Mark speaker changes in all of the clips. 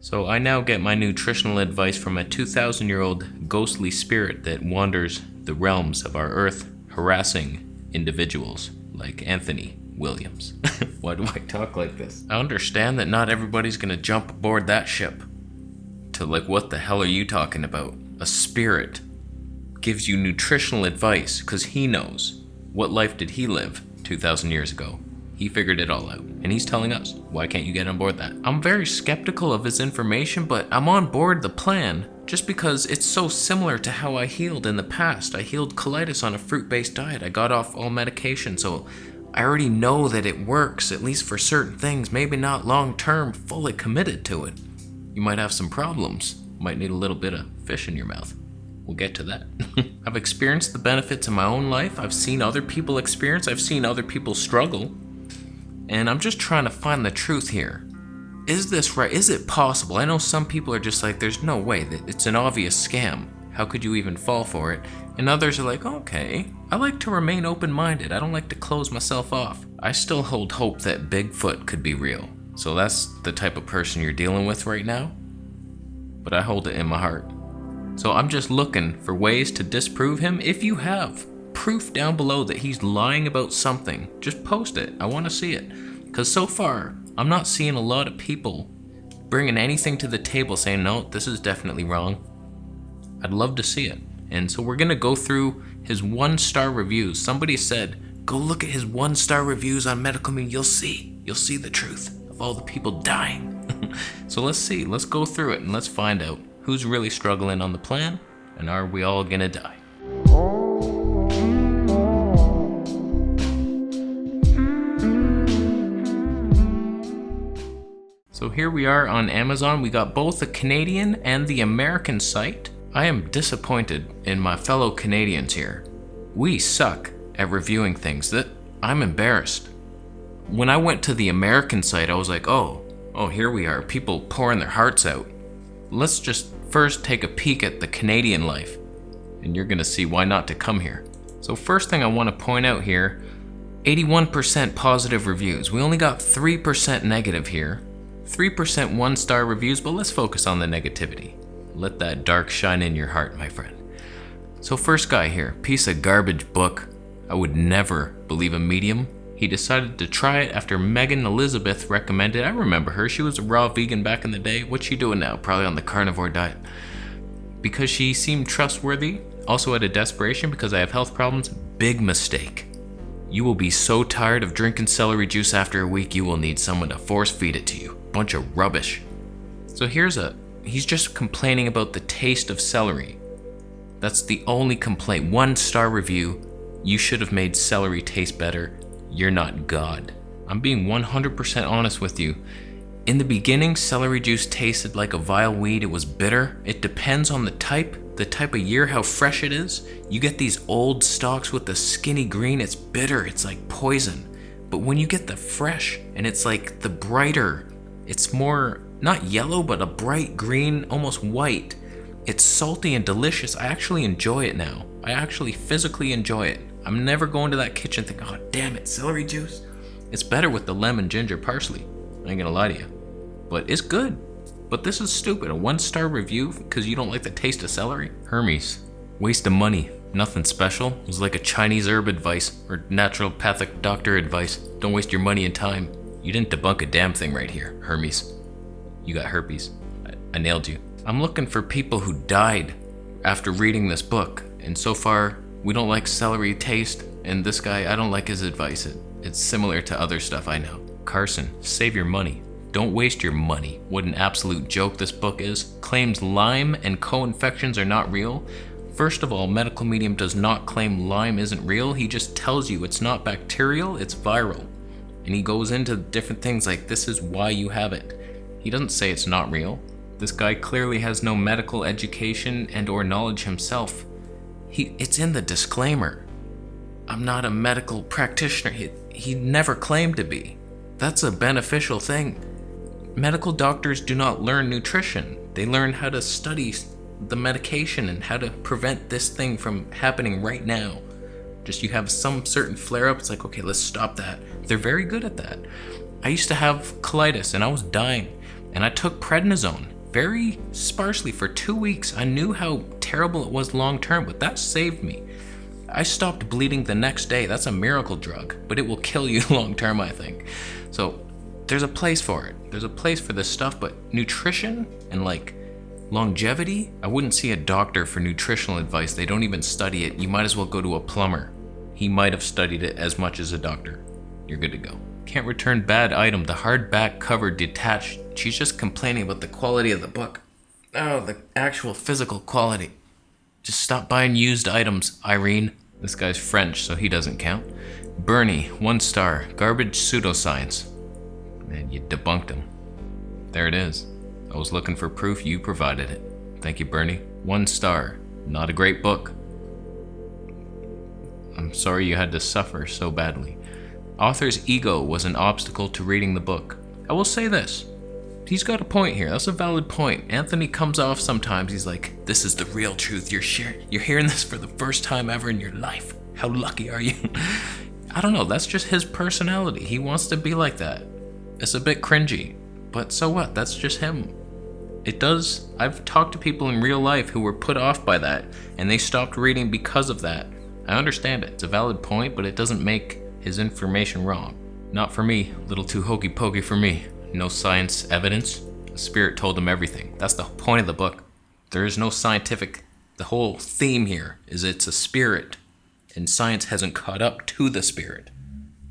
Speaker 1: So I now get my nutritional advice from a 2,000-year-old ghostly spirit that wanders the realms of our earth, harassing individuals like Anthony Williams. Why do I talk like this? I understand that not everybody's gonna jump aboard that ship. To what the hell are you talking about? A spirit gives you nutritional advice because he knows. What life did he live 2,000 years ago? He figured it all out, and he's telling us. Why can't you get on board that? I'm very skeptical of his information, but I'm on board the plan just because it's so similar to how I healed in the past. I healed colitis on a fruit-based diet. I got off all medication, so I already know that it works, at least for certain things, maybe not long-term, fully committed to it. You might have some problems. Might need a little bit of fish in your mouth. We'll get to that. I've experienced the benefits in my own life. I've seen other people experience. I've seen other people struggle. And I'm just trying to find the truth here. Is this right? Is it possible? I know some people are just like, there's no way, that it's an obvious scam. How could you even fall for it? And others are like, okay, I like to remain open-minded. I don't like to close myself off. I still hold hope that Bigfoot could be real. So that's the type of person you're dealing with right now. But I hold it in my heart. So I'm just looking for ways to disprove him. If you have proof down below that he's lying about something, just post it. I want to see it. Because so far, I'm not seeing a lot of people bringing anything to the table saying, no, this is definitely wrong. I'd love to see it. And so we're going to go through his 1-star reviews. Somebody said, go look at his 1-star reviews on Medical Me. You'll see the truth of all the people dying. So let's see. Let's go through it and let's find out who's really struggling on the plan and are we all going to die. So here we are on Amazon. We got both the Canadian and the American site. I am disappointed in my fellow Canadians here. We suck at reviewing things. That I'm embarrassed. When I went to the American site, I was like, oh, here we are. People pouring their hearts out. Let's just first take a peek at the Canadian life, and you're gonna see why not to come here. So first thing I want to point out here, 81% positive reviews. We only got 3% negative here. 3% 1-star reviews, but let's focus on the negativity. Let that dark shine in your heart, my friend. So first guy here, piece of garbage book. I would never believe a medium. He decided to try it after Megan Elizabeth recommended. I remember her. She was a raw vegan back in the day. What's she doing now? Probably on the carnivore diet. Because she seemed trustworthy. Also out of desperation because I have health problems. Big mistake. You will be so tired of drinking celery juice after a week, you will need someone to force feed it to you. Bunch of rubbish. So he's just complaining about the taste of celery. That's the only complaint. 1-star review. You should have made celery taste better. You're not God. I'm being 100% honest with you. In the beginning, celery juice tasted like a vile weed. It was bitter. It depends on the type of year, how fresh it is. You get these old stalks with the skinny green, it's bitter, it's like poison. But when you get the fresh, and it's like the brighter, it's more, not yellow, but a bright green, almost white. It's salty and delicious. I actually enjoy it now. I actually physically enjoy it. I'm never going to that kitchen thinking, oh damn it, celery juice. It's better with the lemon, ginger, parsley. I ain't gonna lie to you. But it's good. But this is stupid. A 1-star review because you don't like the taste of celery? Hermes. Waste of money. Nothing special. It was like a Chinese herb advice or naturopathic doctor advice. Don't waste your money and time. You didn't debunk a damn thing right here, Hermes. You got herpes. I nailed you. I'm looking for people who died after reading this book. And so far, we don't like celery taste. And this guy, I don't like his advice. It's similar to other stuff I know. Carson, save your money. Don't waste your money. What an absolute joke this book is. Claims Lyme and co-infections are not real. First of all, Medical Medium does not claim Lyme isn't real. He just tells you it's not bacterial, it's viral. And he goes into different things like this is why you have it. He doesn't say it's not real. This guy clearly has no medical education and or knowledge himself. It's in the disclaimer. I'm not a medical practitioner. He never claimed to be. That's a beneficial thing. Medical doctors do not learn nutrition. They learn how to study the medication and how to prevent this thing from happening right now. Just you have some certain flare-up, it's like, okay, let's stop that. They're very good at that. I used to have colitis and I was dying. And I took prednisone very sparsely for 2 weeks. I knew how terrible it was long term, but that saved me. I stopped bleeding the next day. That's a miracle drug, but it will kill you long term, I think. So there's a place for it. There's a place for this stuff, but nutrition and like longevity, I wouldn't see a doctor for nutritional advice. They don't even study it. You might as well go to a plumber. He might have studied it as much as a doctor. You're good to go. Can't return bad item. The hardback cover detached. She's just complaining about the quality of the book. Oh, the actual physical quality. Just stop buying used items, Irene. This guy's French, so he doesn't count. Bernie, 1 star. Garbage pseudoscience. Man, you debunked him. There it is. I was looking for proof, you provided it. Thank you, Bernie. 1 star. Not a great book. I'm sorry you had to suffer so badly. Author's ego was an obstacle to reading the book. I will say this. He's got a point here. That's a valid point. Anthony comes off sometimes. He's like, this is the real truth. You're hearing this for the first time ever in your life. How lucky are you? I don't know. That's just his personality. He wants to be like that. It's a bit cringy. But so what? That's just him. It does. I've talked to people in real life who were put off by that, and they stopped reading because of that. I understand it. It's a valid point, but it doesn't make his information wrong. Not for me. A little too hokey pokey for me. No science evidence. The spirit told him everything. That's the point of the book. There is no scientific. The whole theme here is it's a spirit, and science hasn't caught up to the spirit.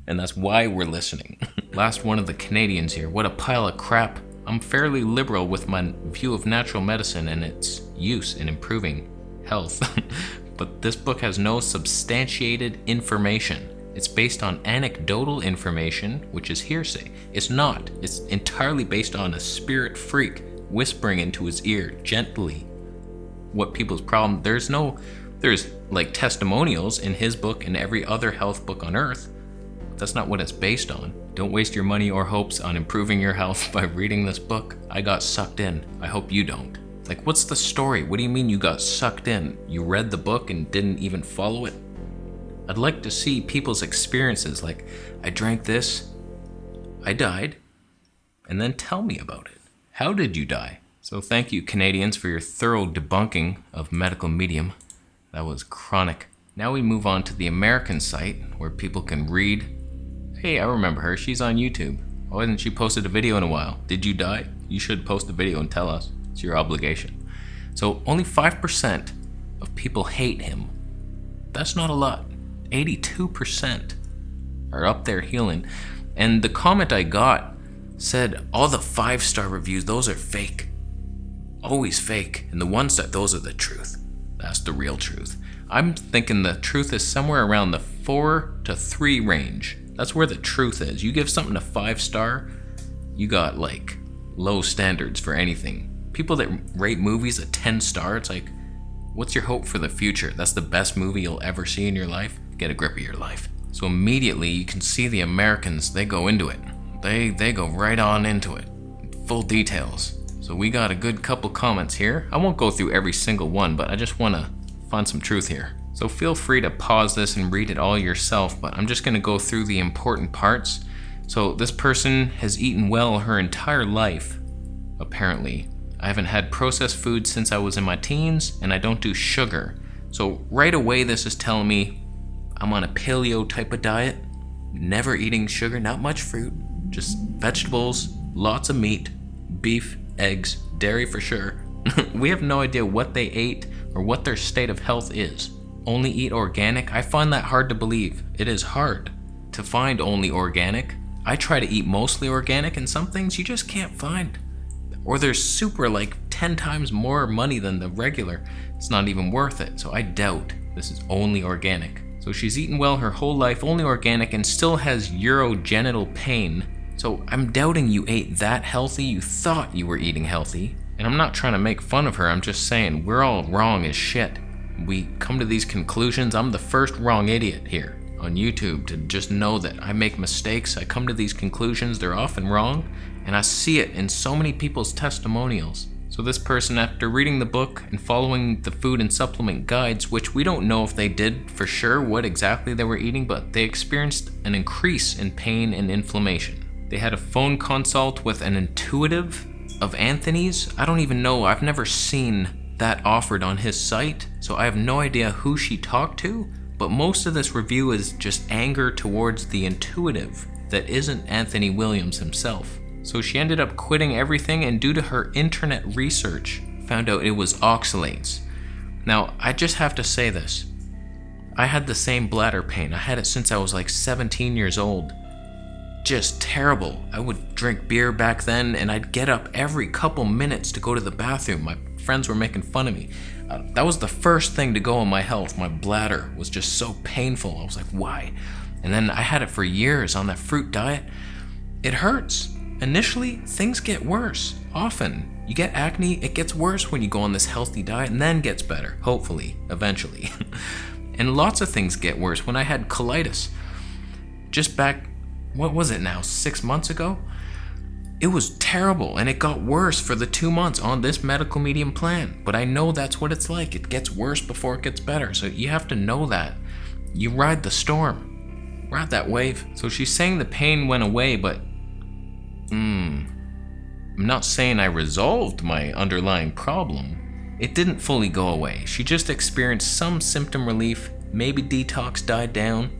Speaker 1: And that's why we're listening. Last one of the Canadians here. What a pile of crap. I'm fairly liberal with my view of natural medicine and its use in improving health. But this book has no substantiated information. It's based on anecdotal information, which is hearsay. It's not. It's entirely based on a spirit freak whispering into his ear gently what people's problem. There's like testimonials in his book and every other health book on earth. That's not what it's based on. Don't waste your money or hopes on improving your health by reading this book. I got sucked in. I hope you don't. Like, what's the story? What do you mean you got sucked in? You read the book and didn't even follow it? I'd like to see people's experiences, like, I drank this, I died, and then tell me about it. How did you die? So thank you, Canadians, for your thorough debunking of medical medium. That was chronic. Now we move on to the American site, where people can read. Hey, I remember her. She's on YouTube. Why hasn't she posted a video in a while? Did you die? You should post a video and tell us. It's your obligation. So only 5% of people hate him. That's not a lot. 82% are up there healing. And the comment I got said, all the 5-star reviews, those are fake. Always fake. And the 1-star, those are the truth. That's the real truth. I'm thinking the truth is somewhere around the 4 to 3 range. That's where the truth is. You give something a 5-star, you got like low standards for anything. People that rate movies a 10-star, it's like, what's your hope for the future? That's the best movie you'll ever see in your life? Get a grip of your life. So immediately you can see the Americans, they go into it. They go right on into it. Full details. So we got a good couple comments here. I won't go through every single one, but I just want to find some truth here. So feel free to pause this and read it all yourself, but I'm just going to go through the important parts. So this person has eaten well her entire life, apparently. I haven't had processed food since I was in my teens, and I don't do sugar. So right away this is telling me I'm on a paleo type of diet, never eating sugar, not much fruit, just vegetables, lots of meat, beef, eggs, dairy for sure. We have no idea what they ate or what their state of health is. Only eat organic? I find that hard to believe. It is hard to find only organic. I try to eat mostly organic, and some things you just can't find. Or they're super like 10 times more money than the regular. It's not even worth it. So I doubt this is only organic. So she's eaten well her whole life, only organic, and still has urogenital pain. So I'm doubting you ate that healthy. You thought you were eating healthy. And I'm not trying to make fun of her. I'm just saying we're all wrong as shit. We come to these conclusions. I'm the first wrong idiot here on YouTube to just know that I make mistakes. I come to these conclusions. They're often wrong. And I see it in so many people's testimonials. So this person, after reading the book and following the food and supplement guides, which we don't know if they did for sure what exactly they were eating, but they experienced an increase in pain and inflammation. They had a phone consult with an intuitive of Anthony's, I don't even know. I've never seen that offered on his site, so I have no idea who she talked to, but most of this review is just anger towards the intuitive that isn't Anthony Williams himself. So she ended up quitting everything, and due to her internet research, found out it was oxalates. Now, I just have to say this. I had the same bladder pain. I had it since I was like 17 years old. Just terrible. I would drink beer back then, and I'd get up every couple minutes to go to the bathroom. My friends were making fun of me. That was the first thing to go on my health. My bladder was just so painful. I was like, why? And then I had it for years on that fruit diet. It hurts. Initially, things get worse. Often, you get acne, it gets worse when you go on this healthy diet and then gets better. Hopefully, eventually. And lots of things get worse. When I had colitis, just back, what was it now, 6 months ago? It was terrible, and it got worse for the 2 months on this medical medium plan. But I know that's what it's like. It gets worse before it gets better. So you have to know that. You ride the storm. Ride that wave. So she's saying the pain went away, but I'm not saying I resolved my underlying problem. It didn't fully go away. She just experienced some symptom relief. Maybe detox died down.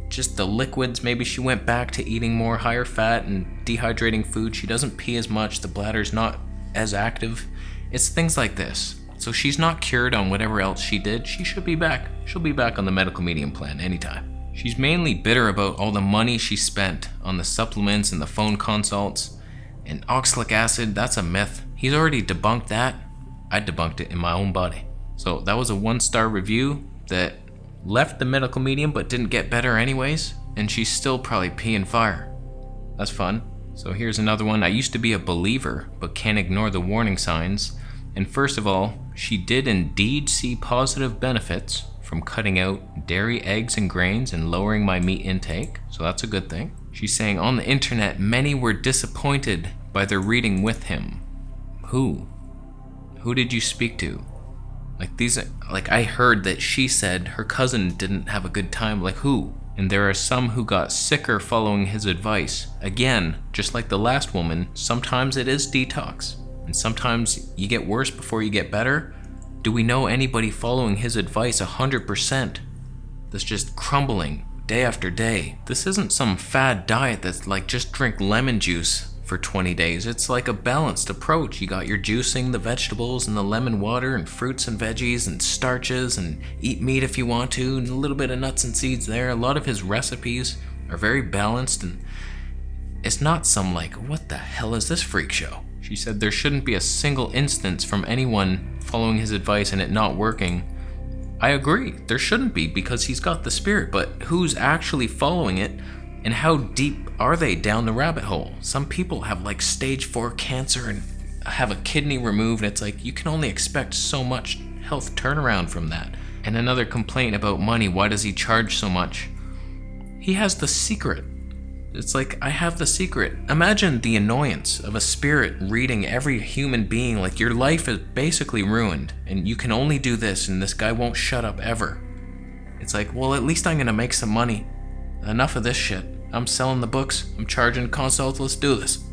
Speaker 1: Just the liquids, maybe she went back to eating more higher fat and dehydrating food. She doesn't pee as much, the bladder's not as active. It's things like this. So she's not cured on whatever else she did. She should be back. She'll be back on the medical medium plan anytime. She's mainly bitter about all the money she spent on the supplements and the phone consults. And oxalic acid, that's a myth. He's already debunked that. I debunked it in my own body. So that was a 1-star review that left the medical medium but didn't get better anyways, and she's still probably peeing fire. That's fun. So here's another one. I used to be a believer but can't ignore the warning signs. And first of all, she did indeed see positive benefits from cutting out dairy, eggs, and grains and lowering my meat intake, so that's a good thing. She's saying on the internet, many were disappointed by their reading with him. Who? Who did you speak to? Like I heard that she said her cousin didn't have a good time. Like who? And there are some who got sicker following his advice. Again, just like the last woman, sometimes it is detox, and sometimes you get worse before you get better. Do we know anybody following his advice 100% that's just crumbling day after day? This isn't some fad diet that's like just drink lemon juice for 20 days. It's like a balanced approach. You got your juicing, the vegetables and the lemon water and fruits and veggies and starches, and eat meat if you want to, and a little bit of nuts and seeds there. A lot of his recipes are very balanced, and it's not some like, what the hell is this freak show? She said there shouldn't be a single instance from anyone following his advice and it not working. I agree, there shouldn't be, because he's got the spirit, but who's actually following it? And how deep are they down the rabbit hole? Some people have like stage 4 cancer and have a kidney removed. It's like you can only expect so much health turnaround from that. And another complaint about money. Why does he charge so much? He has the secret. It's like, I have the secret. Imagine the annoyance of a spirit reading every human being. Like your life is basically ruined and you can only do this and this guy won't shut up ever. It's like, well, at least I'm gonna make some money. Enough of this shit. I'm selling the books, I'm charging consults, let's do this.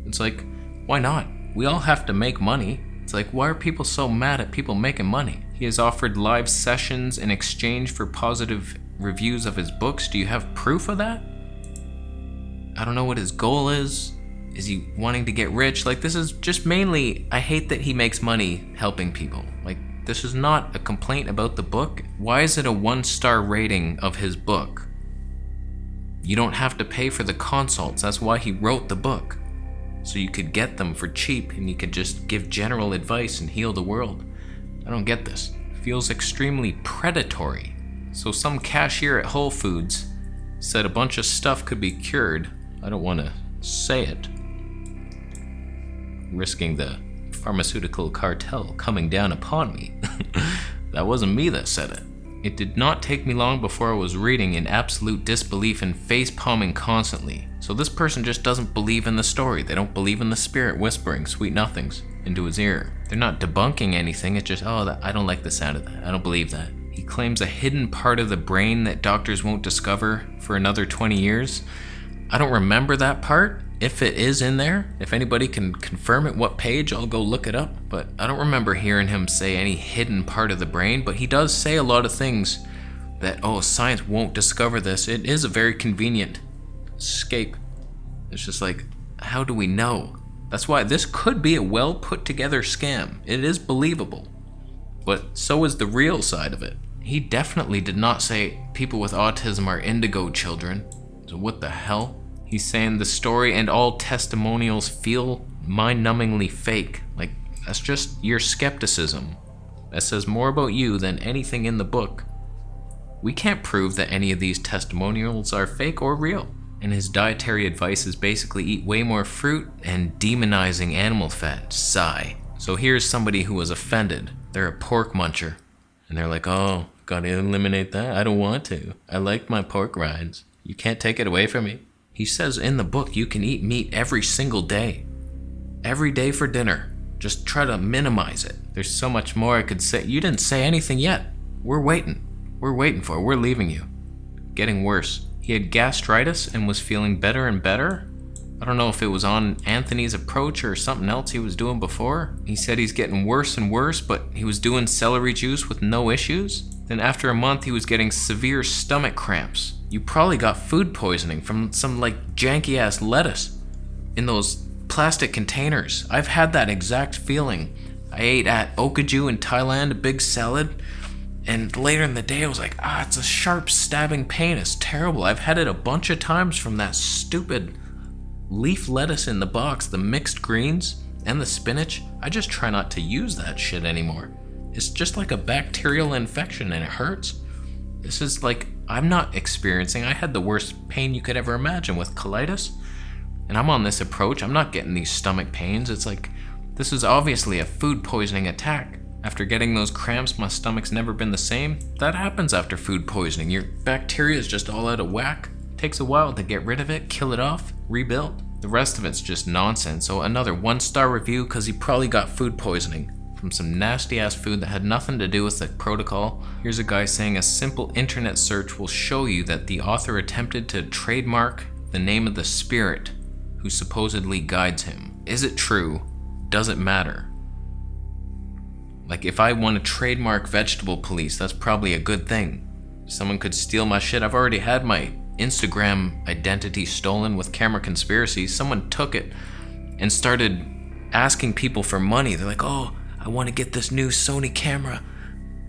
Speaker 1: It's like, why not? We all have to make money. It's like, why are people so mad at people making money? He has offered live sessions in exchange for positive reviews of his books. Do you have proof of that? I don't know what his goal is. Is he wanting to get rich? Like, this is just mainly, I hate that he makes money helping people. Like, this is not a complaint about the book. Why is it a 1-star rating of his book? You don't have to pay for the consults. That's why he wrote the book. So you could get them for cheap and you could just give general advice and heal the world. I don't get this. It feels extremely predatory. So some cashier at Whole Foods said a bunch of stuff could be cured. I don't want to say it. Risking the pharmaceutical cartel coming down upon me. That wasn't me that said it. It did not take me long before I was reading in absolute disbelief and face-palming constantly. So this person just doesn't believe in the story. They don't believe in the spirit whispering sweet nothings into his ear. They're not debunking anything. It's just, I don't like the sound of that. I don't believe that. He claims a hidden part of the brain that doctors won't discover for another 20 years. I don't remember that part. if it is in there, if anybody can confirm it, what page, I'll go look it up. But I don't remember hearing him say any hidden part of the brain, but he does say a lot of things that, oh, science won't discover this. It is a very convenient escape. It's just like, how do we know? That's why this could be a well put together scam. It is believable. But so is the real side of it. He definitely did not say people with autism are indigo children. So what the hell? He's saying the story and all testimonials feel mind-numbingly fake. Like, that's just your skepticism. That says more about you than anything in the book. We can't prove that any of these testimonials are fake or real. And his dietary advice is basically eat way more fruit and demonizing animal fat. Sigh. So here's somebody who was offended. They're a pork muncher. And they're like, oh, gotta eliminate that? I don't want to. I like my pork rinds. You can't take it away from me. He says in the book you can eat meat every single day. Every day for dinner. Just try to minimize it. There's so much more I could say. You didn't say anything yet. We're waiting. We're leaving you. Getting worse. He had gastritis and was feeling better and better. I don't know if it was on Anthony's approach or something else he was doing before. He said he's getting worse and worse, but he was doing celery juice with no issues. Then after a month, he was getting severe stomach cramps. You probably got food poisoning from some like janky ass lettuce in those plastic containers. I've had that exact feeling. I ate at Okaju in Thailand, a big salad, and later in the day I was like, it's a sharp stabbing pain. It's terrible. I've had it a bunch of times from that stupid leaf lettuce in the box, the mixed greens and the spinach. I just try not to use that shit anymore. It's just like a bacterial infection and it hurts. This is like, I'm not experiencing, I had the worst pain you could ever imagine with colitis. And I'm on this approach, I'm not getting these stomach pains. It's like, this is obviously a food poisoning attack. After getting those cramps, my stomach's never been the same. That happens after food poisoning. Your bacteria is just all out of whack. Takes a while to get rid of it, kill it off, rebuild. The rest of it's just nonsense. So another 1-star review because he probably got food poisoning from some nasty ass food that had nothing to do with the protocol. Here's a guy saying a simple internet search will show you that the author attempted to trademark the name of the spirit who supposedly guides him. Is it true? Does it matter? Like, if I want to trademark vegetable police, that's probably a good thing. Someone could steal my shit. I've already had my Instagram identity stolen with Camera Conspiracy. Someone took it and started asking people for money. They're like, oh, I want to get this new Sony camera.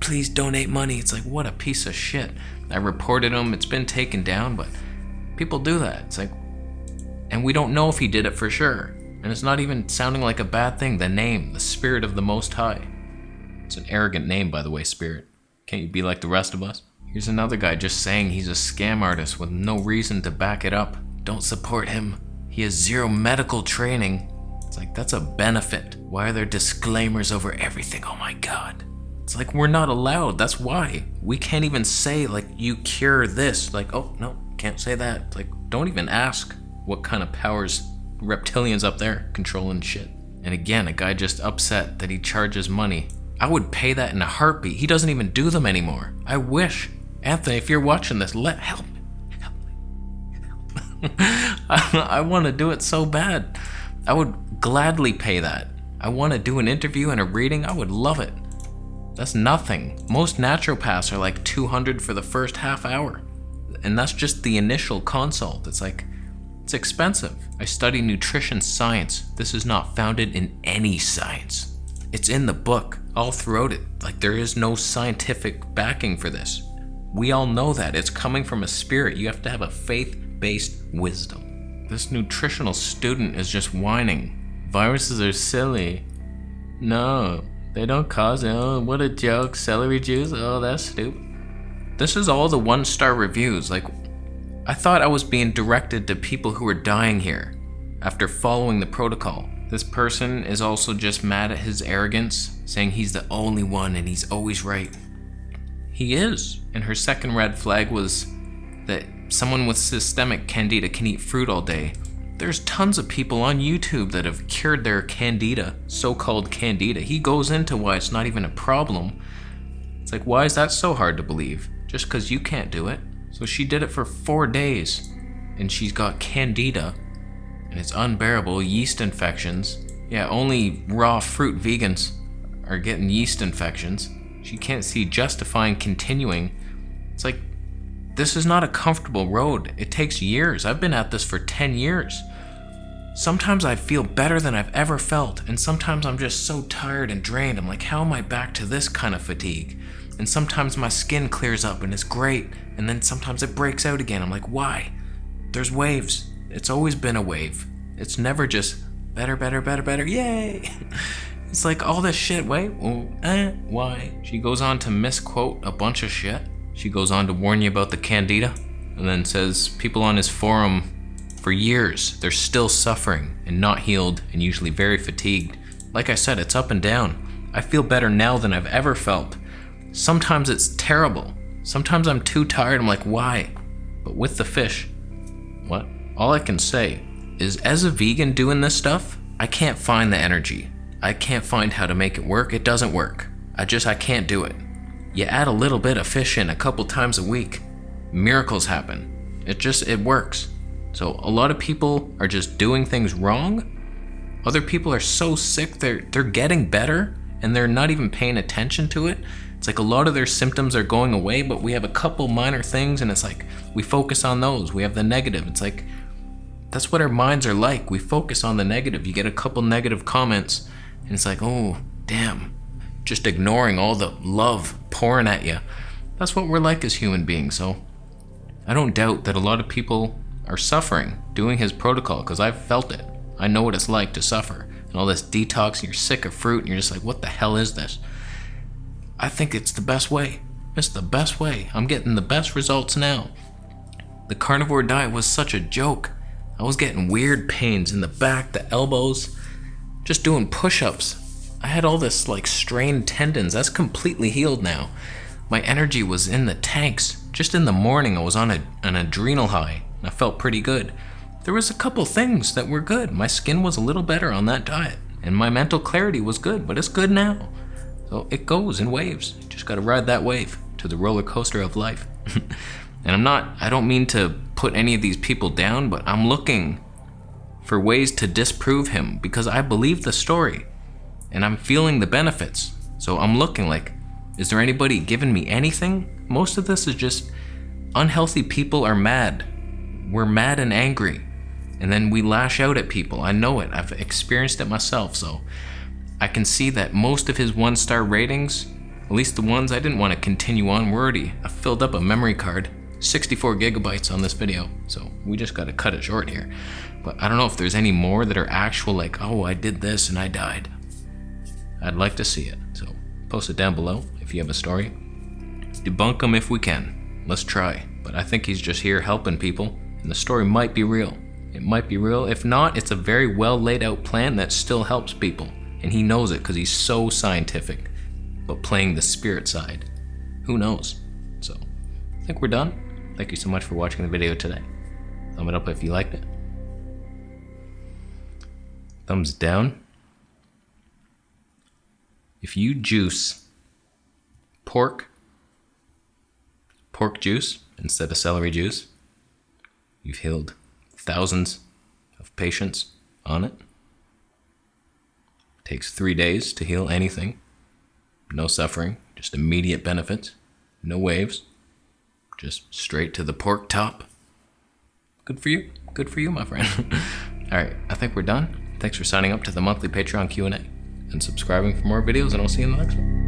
Speaker 1: Please donate money. It's like, what a piece of shit. I reported him. It's been taken down, but people do that. It's like, and we don't know if he did it for sure. And it's not even sounding like a bad thing. The name, the Spirit of the Most High. It's an arrogant name, by the way, Spirit. Can't you be like the rest of us? Here's another guy just saying he's a scam artist with no reason to back it up. Don't support him. He has zero medical training. It's like, that's a benefit. Why are there disclaimers over everything? Oh my God. It's like, we're not allowed. That's why. We can't even say, like, you cure this. Like, oh, no, can't say that. Like, don't even ask what kind of powers reptilians up there controlling shit. And again, a guy just upset that he charges money. I would pay that in a heartbeat. He doesn't even do them anymore. I wish. Anthony, if you're watching this, help me. I want to do it so bad. I would gladly pay that. I want to do an interview and a reading. I would love it. That's nothing. Most naturopaths are like $200 for the first half hour. And that's just the initial consult. It's like, it's expensive. I study nutrition science. This is not founded in any science. It's in the book, all throughout it. Like, there is no scientific backing for this. We all know that. It's coming from a spirit. You have to have a faith-based wisdom. This nutritional student is just whining. Viruses are silly. No, they don't cause it. Oh, what a joke. Celery juice? Oh, that's stupid. This is all the 1-star reviews. Like, I thought I was being directed to people who are dying here after following the protocol. This person is also just mad at his arrogance, saying he's the only one and he's always right. He is. And her second red flag was that someone with systemic candida can eat fruit all day. There's tons of people on YouTube that have cured their candida, so-called candida. He goes into why it's not even a problem. It's like, why is that so hard to believe? Just because you can't do it. So she did it for 4 days, and she's got candida, and it's unbearable. Yeast infections. Yeah, only raw fruit vegans are getting yeast infections. She can't see justifying continuing. It's like, this is not a comfortable road. It takes years. I've been at this for 10 years. Sometimes I feel better than I've ever felt, and sometimes I'm just so tired and drained. I'm like, how am I back to this kind of fatigue? And sometimes my skin clears up and it's great, and then sometimes it breaks out again. I'm like, why? There's waves. It's always been a wave. It's never just better, better, better, better, yay! It's like all this shit, wait, why? She goes on to misquote a bunch of shit. She goes on to warn you about the candida, and then says people on his forum for years, they're still suffering and not healed and usually very fatigued. Like I said, it's up and down. I feel better now than I've ever felt. Sometimes it's terrible. Sometimes I'm too tired, I'm like, why? But with the fish, what? All I can say is, as a vegan doing this stuff, I can't find the energy. I can't find how to make it work. It doesn't work. I can't do it. You add a little bit of fish in a couple times a week, miracles happen. It works. So a lot of people are just doing things wrong. Other people are so sick, they're getting better and they're not even paying attention to it. It's like a lot of their symptoms are going away, but we have a couple minor things and it's like we focus on those. We have the negative. It's like, that's what our minds are like. We focus on the negative. You get a couple negative comments and it's like, oh, damn. Just ignoring all the love pouring at you. That's what we're like as human beings. So I don't doubt that a lot of people are suffering doing his protocol, because I've felt it. I know what it's like to suffer. And all this detox, and you're sick of fruit, and you're just like, what the hell is this? I think it's the best way. It's the best way. I'm getting the best results now. The carnivore diet was such a joke. I was getting weird pains in the back, the elbows, just doing push-ups. I had all this like strained tendons. That's completely healed now. My energy was in the tanks. Just in the morning, I was on an adrenal high. I felt pretty good. There was a couple things that were good. My skin was a little better on that diet, and my mental clarity was good, but it's good now. So it goes in waves. You just gotta ride that wave to the roller coaster of life. And I don't mean to put any of these people down, but I'm looking for ways to disprove him because I believe the story and I'm feeling the benefits. So I'm looking like, is there anybody giving me anything? Most of this is just unhealthy people are mad. We're mad and angry, and then we lash out at people. I know it. I've experienced it myself, so I can see that most of his 1-star ratings, at least the ones I didn't want to continue on, I filled up a memory card, 64 gigabytes on this video, so we just got to cut it short here. But I don't know if there's any more that are actual, like, oh, I did this and I died. I'd like to see it, so post it down below if you have a story. Debunk them if we can. Let's try. But I think he's just here helping people. And the story might be real. It might be real. If not, it's a very well laid out plan that still helps people. And he knows it because he's so scientific. But playing the spirit side, who knows? So, I think we're done. Thank you so much for watching the video today. Thumb it up if you liked it. Thumbs down. If you juice pork juice instead of celery juice, you've healed thousands of patients on it. It takes 3 days to heal anything. No suffering, just immediate benefits. No waves, just straight to the pork top. Good for you. Good for you, my friend. All right, I think we're done. Thanks for signing up to the monthly Patreon Q&A and subscribing for more videos, and I'll see you in the next one.